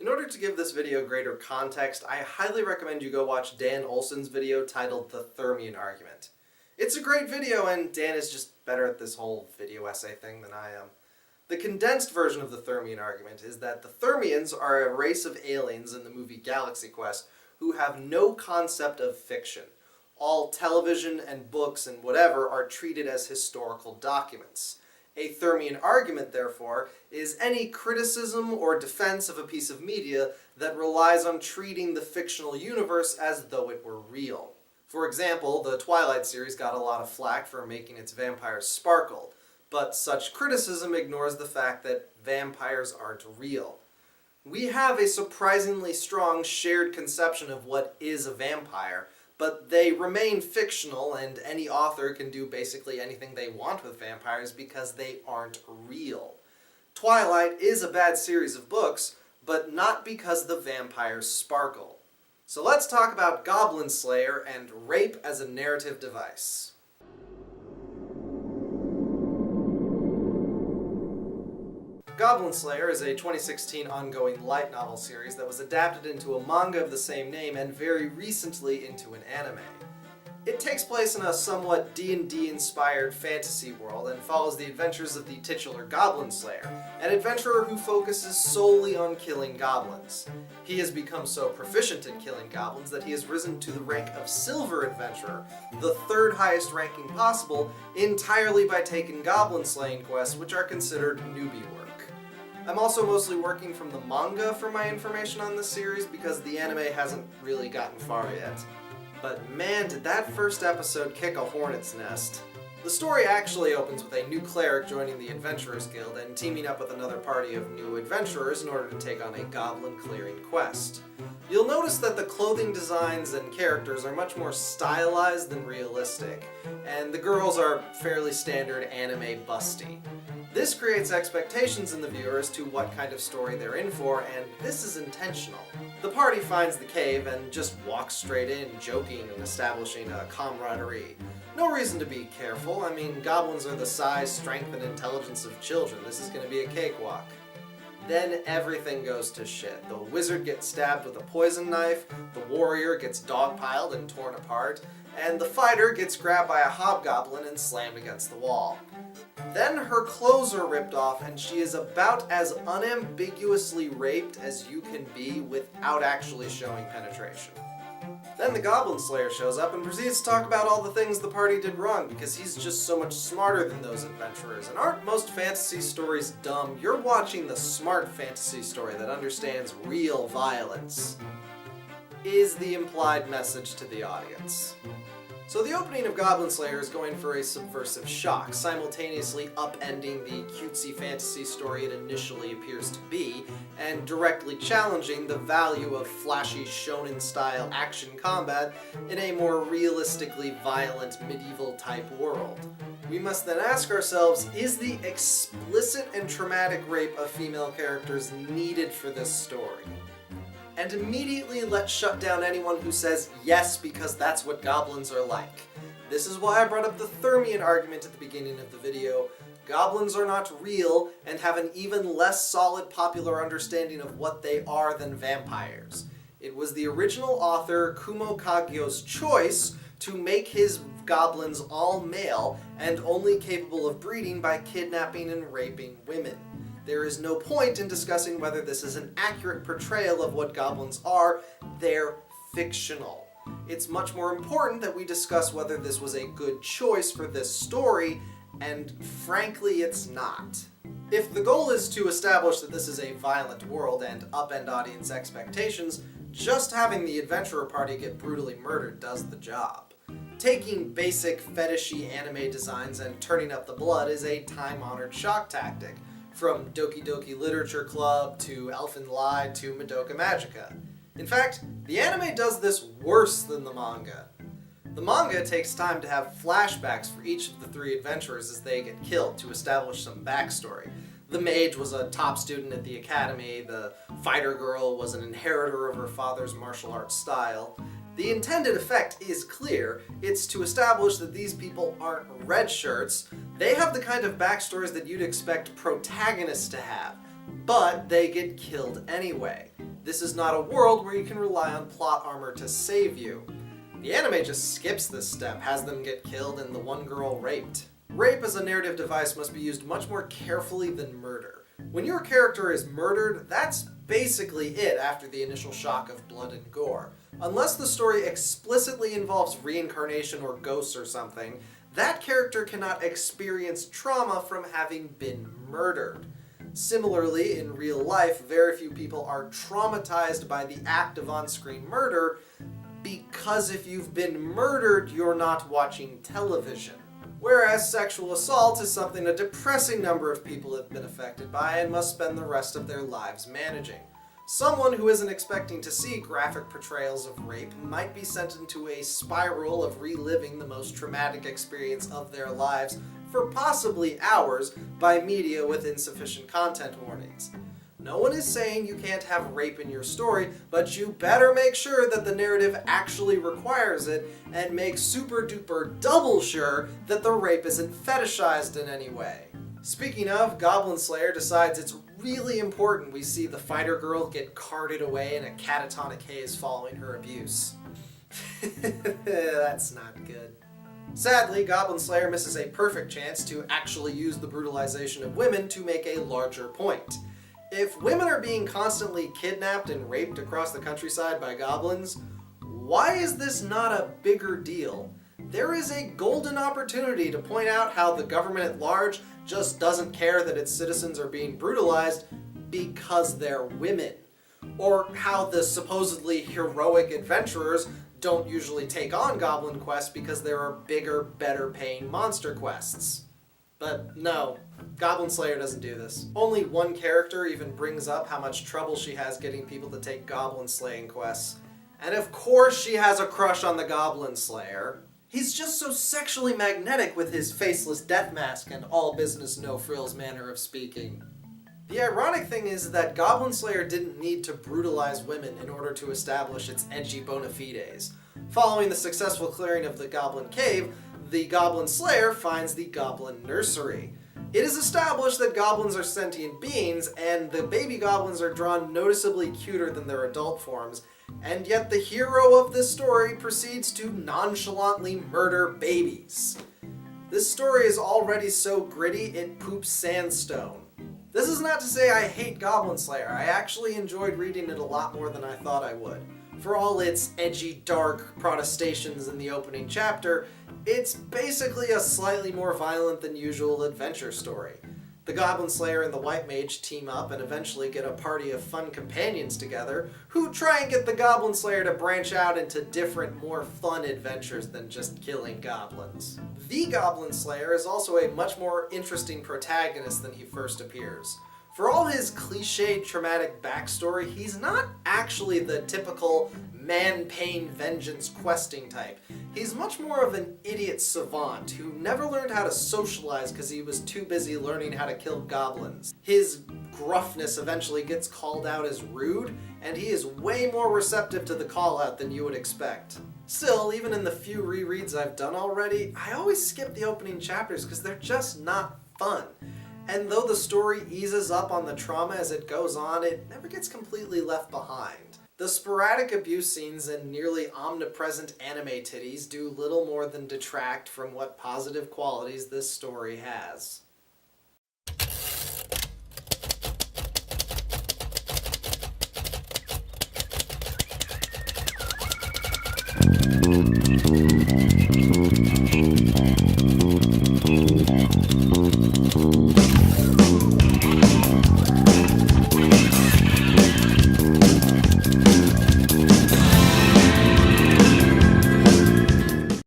In order to give this video greater context, I highly recommend you go watch Dan Olson's video titled The Thermion Argument. It's a great video, and Dan is just better at this whole video essay thing than I am. The condensed version of the Thermion argument is that the Thermians are a race of aliens in the movie Galaxy Quest who have no concept of fiction. All television and books and whatever are treated as historical documents. A Thermion argument, therefore, is any criticism or defense of a piece of media that relies on treating the fictional universe as though it were real. For example, the Twilight series got a lot of flack for making its vampires sparkle, but such criticism ignores the fact that vampires aren't real. We have a surprisingly strong shared conception of what is a vampire, but they remain fictional, and any author can do basically anything they want with vampires because they aren't real. Twilight is a bad series of books, but not because the vampires sparkle. So let's talk about Goblin Slayer and rape as a narrative device. Goblin Slayer is a 2016 ongoing light novel series that was adapted into a manga of the same name and very recently into an anime. It takes place in a somewhat D&D inspired fantasy world and follows the adventures of the titular Goblin Slayer, an adventurer who focuses solely on killing goblins. He has become so proficient in killing goblins that he has risen to the rank of Silver Adventurer, the third highest ranking possible, entirely by taking goblin slaying quests, which are considered newbie work. I'm also mostly working from the manga for my information on this series because the anime hasn't really gotten far yet. But man, did that first episode kick a hornet's nest. The story actually opens with a new cleric joining the Adventurers Guild and teaming up with another party of new adventurers in order to take on a goblin clearing quest. You'll notice that the clothing designs and characters are much more stylized than realistic, and the girls are fairly standard anime busty. This creates expectations in the viewer as to what kind of story they're in for, and this is intentional. The party finds the cave and just walks straight in, joking and establishing a camaraderie. No reason to be careful. I mean, goblins are the size, strength, and intelligence of children. This is going to be a cakewalk. Then everything goes to shit. The wizard gets stabbed with a poison knife, the warrior gets dogpiled and torn apart, and the fighter gets grabbed by a hobgoblin and slammed against the wall. Then her clothes are ripped off and she is about as unambiguously raped as you can be without actually showing penetration. Then the Goblin Slayer shows up and proceeds to talk about all the things the party did wrong because he's just so much smarter than those adventurers. And aren't most fantasy stories dumb? You're watching the smart fantasy story that understands real violence, is the implied message to the audience. So the opening of Goblin Slayer is going for a subversive shock, simultaneously upending the cutesy fantasy story it initially appears to be, and directly challenging the value of flashy shonen-style action combat in a more realistically violent medieval-type world. We must then ask ourselves, is the explicit and traumatic rape of female characters needed for this story? And immediately let's shut down anyone who says yes because that's what goblins are like. This is why I brought up the Thermion argument at the beginning of the video. Goblins are not real and have an even less solid popular understanding of what they are than vampires. It was the original author Kumo Kagyo's choice to make his goblins all male and only capable of breeding by kidnapping and raping women. There is no point in discussing whether this is an accurate portrayal of what goblins are. They're fictional. It's much more important that we discuss whether this was a good choice for this story, and frankly, it's not. If the goal is to establish that this is a violent world and upend audience expectations, just having the adventurer party get brutally murdered does the job. Taking basic fetishy anime designs and turning up the blood is a time-honored shock tactic, from Doki Doki Literature Club to Elfen Lied to Madoka Magica. In fact, the anime does this worse than the manga. The manga takes time to have flashbacks for each of the three adventurers as they get killed to establish some backstory. The mage was a top student at the academy, the fighter girl was an inheritor of her father's martial arts style. The intended effect is clear. It's to establish that these people aren't red shirts. They have the kind of backstories that you'd expect protagonists to have, but they get killed anyway. This is not a world where you can rely on plot armor to save you. The anime just skips this step, has them get killed, and the one girl raped. Rape as a narrative device must be used much more carefully than murder. When your character is murdered, that's basically it after the initial shock of blood and gore. Unless the story explicitly involves reincarnation or ghosts or something, that character cannot experience trauma from having been murdered. Similarly, in real life, very few people are traumatized by the act of on-screen murder because if you've been murdered, you're not watching television. Whereas sexual assault is something a depressing number of people have been affected by and must spend the rest of their lives managing. Someone who isn't expecting to see graphic portrayals of rape might be sent into a spiral of reliving the most traumatic experience of their lives for possibly hours by media with insufficient content warnings. No one is saying you can't have rape in your story, but you better make sure that the narrative actually requires it and make super duper double sure that the rape isn't fetishized in any way. Speaking of, Goblin Slayer decides it's really important we see the fighter girl get carted away in a catatonic haze following her abuse. That's not good. Sadly, Goblin Slayer misses a perfect chance to actually use the brutalization of women to make a larger point. If women are being constantly kidnapped and raped across the countryside by goblins, why is this not a bigger deal? There is a golden opportunity to point out how the government at large just doesn't care that its citizens are being brutalized because they're women. Or how the supposedly heroic adventurers don't usually take on goblin quests because there are bigger, better paying monster quests. But no, Goblin Slayer doesn't do this. Only one character even brings up how much trouble she has getting people to take goblin slaying quests. And of course she has a crush on the Goblin Slayer. He's just so sexually magnetic with his faceless death mask and all business no frills manner of speaking. The ironic thing is that Goblin Slayer didn't need to brutalize women in order to establish its edgy bona fides. Following the successful clearing of the Goblin Cave, the Goblin Slayer finds the Goblin Nursery. It is established that goblins are sentient beings, and the baby goblins are drawn noticeably cuter than their adult forms, and yet the hero of this story proceeds to nonchalantly murder babies. This story is already so gritty it poops sandstone. This is not to say I hate Goblin Slayer. I actually enjoyed reading it a lot more than I thought I would. For all its edgy, dark protestations in the opening chapter, it's basically a slightly more violent than usual adventure story. The Goblin Slayer and the White Mage team up and eventually get a party of fun companions together who try and get the Goblin Slayer to branch out into different, more fun adventures than just killing goblins. The Goblin Slayer is also a much more interesting protagonist than he first appears. For all his cliched traumatic backstory, he's not actually the typical man-pain vengeance questing type. He's much more of an idiot savant who never learned how to socialize because he was too busy learning how to kill goblins. His gruffness eventually gets called out as rude, and he is way more receptive to the call-out than you would expect. Still, even in the few rereads I've done already, I always skip the opening chapters because they're just not fun. And though the story eases up on the trauma as it goes on, it never gets completely left behind. The sporadic abuse scenes and nearly omnipresent anime titties do little more than detract from what positive qualities this story has.